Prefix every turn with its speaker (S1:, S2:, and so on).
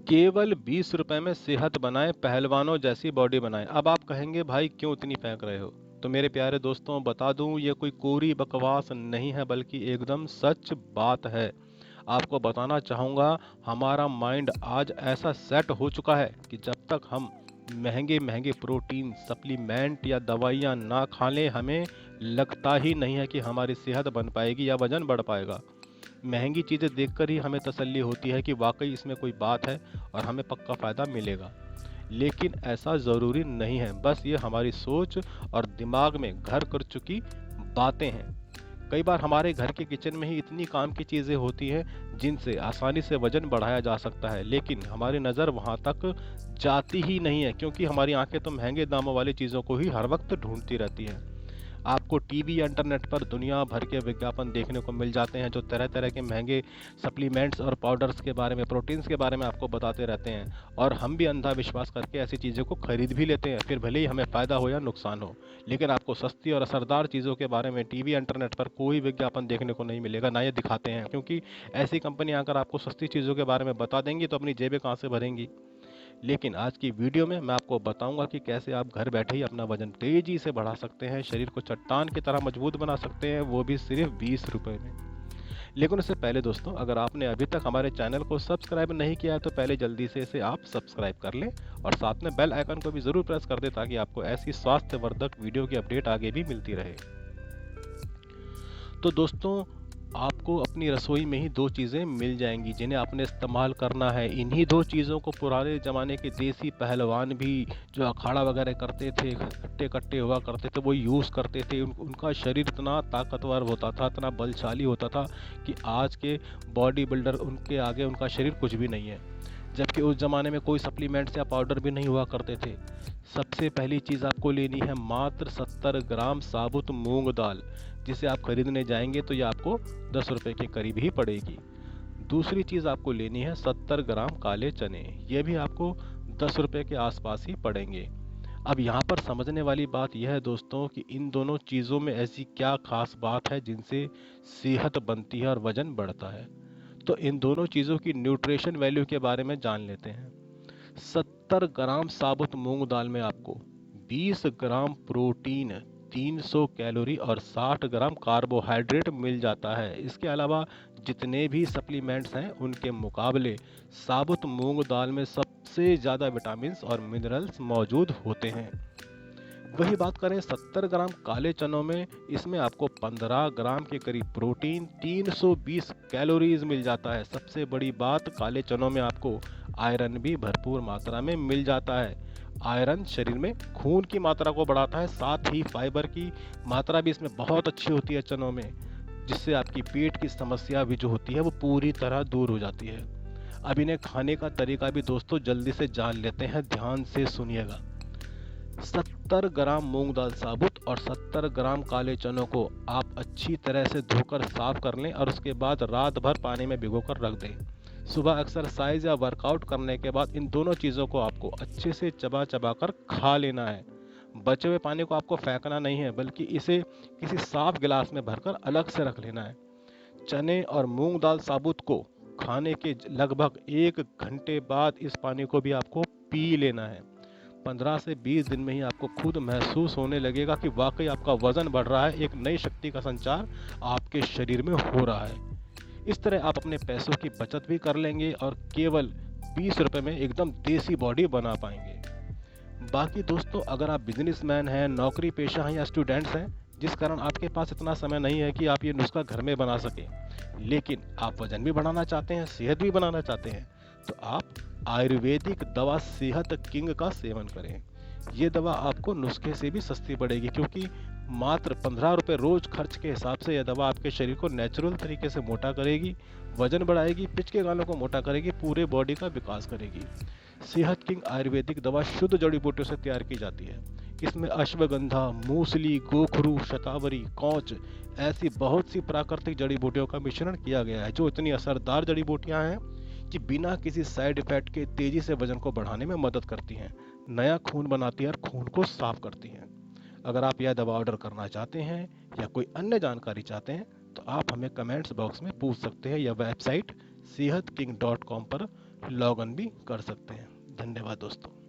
S1: केवल 20 रुपए में सेहत बनाएं, पहलवानों जैसी बॉडी बनाएं। अब आप कहेंगे भाई क्यों इतनी फेंक रहे हो? तो मेरे प्यारे दोस्तों बता दूं, ये कोई कोरी बकवास नहीं है बल्कि एकदम सच बात है। आपको बताना चाहूँगा, हमारा माइंड आज ऐसा सेट हो चुका है कि जब तक हम महंगे महंगे प्रोटीन सप्लीमेंट या दवाइयाँ ना खा लें, हमें लगता ही नहीं है कि हमारी सेहत बन पाएगी या वजन बढ़ पाएगा। महंगी चीज़ें देखकर ही हमें तसल्ली होती है कि वाकई इसमें कोई बात है और हमें पक्का फ़ायदा मिलेगा। लेकिन ऐसा ज़रूरी नहीं है, बस ये हमारी सोच और दिमाग में घर कर चुकी बातें हैं। कई बार हमारे घर के किचन में ही इतनी काम की चीज़ें होती हैं जिनसे आसानी से वजन बढ़ाया जा सकता है, लेकिन हमारी नज़र वहाँ तक जाती ही नहीं है क्योंकि हमारी आंखें तो महंगे दामों वाली चीज़ों को ही हर वक्त ढूंढती रहती हैं। आपको टीवी या इंटरनेट पर दुनिया भर के विज्ञापन देखने को मिल जाते हैं जो तरह तरह के महंगे सप्लीमेंट्स और पाउडर्स के बारे में, प्रोटीन्स के बारे में आपको बताते रहते हैं, और हम भी अंधा विश्वास करके ऐसी चीज़ों को खरीद भी लेते हैं, फिर भले ही हमें फ़ायदा हो या नुकसान हो। लेकिन आपको सस्ती और असरदार चीज़ों के बारे में टीवी इंटरनेट पर कोई विज्ञापन देखने को नहीं मिलेगा, ना ये दिखाते हैं, क्योंकि ऐसी कंपनियां अगर आपको सस्ती चीज़ों के बारे में बता देंगी तो अपनी जेबें कहाँ से भरेंगी। लेकिन आज की वीडियो में मैं आपको बताऊंगा कि कैसे आप घर बैठे ही अपना वजन तेजी से बढ़ा सकते हैं, शरीर को चट्टान की तरह मजबूत बना सकते हैं, वो भी सिर्फ 20 रुपए में। लेकिन उससे पहले दोस्तों, अगर आपने अभी तक हमारे चैनल को सब्सक्राइब नहीं किया है तो पहले जल्दी से इसे आप सब्सक्राइब कर लें और साथ में बेल आइकन को भी ज़रूर प्रेस कर दें ताकि आपको ऐसी स्वास्थ्यवर्धक वीडियो की अपडेट आगे भी मिलती रहे। तो दोस्तों, आपको अपनी रसोई में ही दो चीज़ें मिल जाएंगी जिन्हें आपने इस्तेमाल करना है। इन्हीं दो चीज़ों को पुराने ज़माने के देसी पहलवान भी, जो अखाड़ा वगैरह करते थे, हट्टे कट्टे हुआ करते थे, वो यूज़ करते थे। उनका शरीर इतना ताकतवर होता था, इतना बलशाली होता था कि आज के बॉडी बिल्डर उनके आगे उनका शरीर कुछ भी नहीं है। जबकि उस ज़माने में कोई सप्लीमेंट्स या पाउडर भी नहीं हुआ करते थे। सबसे पहली चीज़ आपको लेनी है मात्र 70 ग्राम साबुत मूंग दाल, जिसे आप खरीदने जाएंगे तो ये आपको 10 रुपये के करीब ही पड़ेगी। दूसरी चीज़ आपको लेनी है 70 ग्राम काले चने, ये भी आपको 10 रुपये के आसपास ही पड़ेंगे। अब यहाँ पर समझने वाली बात यह है दोस्तों कि इन दोनों चीज़ों में ऐसी क्या खास बात है जिनसे सेहत बनती है और वजन बढ़ता है। तो इन दोनों चीज़ों की न्यूट्रिशन वैल्यू के बारे में जान लेते हैं। 70 ग्राम साबुत मूंग दाल में आपको 20 ग्राम प्रोटीन, 300 कैलोरी और 60 ग्राम कार्बोहाइड्रेट मिल जाता है। इसके अलावा जितने भी सप्लीमेंट्स हैं उनके मुकाबले साबुत मूंग दाल में सबसे ज़्यादा विटामिन्स और मिनरल्स मौजूद होते हैं। वही बात करें 70 ग्राम काले चनों में, इसमें आपको 15 ग्राम के करीब प्रोटीन, 320 कैलोरीज मिल जाता है। सबसे बड़ी बात, काले चनों में आपको आयरन भी भरपूर मात्रा में मिल जाता है। आयरन शरीर में खून की मात्रा को बढ़ाता है, साथ ही फाइबर की मात्रा भी इसमें बहुत अच्छी होती है चनों में, जिससे आपकी पेट की समस्या भी जो होती है वो पूरी तरह दूर हो जाती है। अब इन्हें खाने का तरीका भी दोस्तों जल्दी से जान लेते हैं, ध्यान से सुनिएगा। 70 ग्राम मूंग दाल साबुत और 70 ग्राम काले चनों को आप अच्छी तरह से धोकर साफ कर लें और उसके बाद रात भर पानी में भिगोकर रख दें। सुबह एक्सरसाइज या वर्कआउट करने के बाद इन दोनों चीज़ों को आपको अच्छे से चबा चबा कर खा लेना है। बचे हुए पानी को आपको फेंकना नहीं है, बल्कि इसे किसी साफ गिलास में भरकर अलग से रख लेना है। चने और मूंग दाल साबुत को खाने के लगभग 1 घंटे बाद इस पानी को भी आपको पी लेना है। 15 से 20 दिन में ही आपको खुद महसूस होने लगेगा कि वाकई आपका वजन बढ़ रहा है, एक नई शक्ति का संचार आपके शरीर में हो रहा है। इस तरह आप अपने पैसों की बचत भी कर लेंगे और केवल 20 रुपए में एकदम देसी बॉडी बना पाएंगे। बाकी दोस्तों, अगर आप बिजनेसमैन हैं, नौकरी पेशा हैं या स्टूडेंट्स हैं, जिस कारण आपके पास इतना समय नहीं है कि आप ये नुस्खा घर में बना सकें, लेकिन आप वजन भी बढ़ाना चाहते हैं, सेहत भी बनाना चाहते हैं, तो आप आयुर्वेदिक दवा सेहत किंग का सेवन करें। ये दवा आपको नुस्खे से भी सस्ती पड़ेगी, क्योंकि मात्र 15 रुपये रोज खर्च के हिसाब से यह दवा आपके शरीर को नेचुरल तरीके से मोटा करेगी, वजन बढ़ाएगी, पिच के गालों को मोटा करेगी, पूरे बॉडी का विकास करेगी। सेहत किंग आयुर्वेदिक दवा शुद्ध जड़ी बूटियों से तैयार की जाती है। इसमें अश्वगंधा, मूसली, गोखरू, शतावरी, कौच, ऐसी बहुत सी प्राकृतिक जड़ी बूटियों का मिश्रण किया गया है, जो इतनी असरदार जड़ी बूटियां हैं कि बिना किसी साइड इफेक्ट के तेजी से वजन को बढ़ाने में मदद करती हैं, नया खून बनाती हैं और खून को साफ करती हैं। अगर आप यह दवा ऑर्डर करना चाहते हैं या कोई अन्य जानकारी चाहते हैं तो आप हमें कमेंट्स बॉक्स में पूछ सकते हैं या वेबसाइट sehatking.com पर लॉग इन भी कर सकते हैं। धन्यवाद दोस्तों।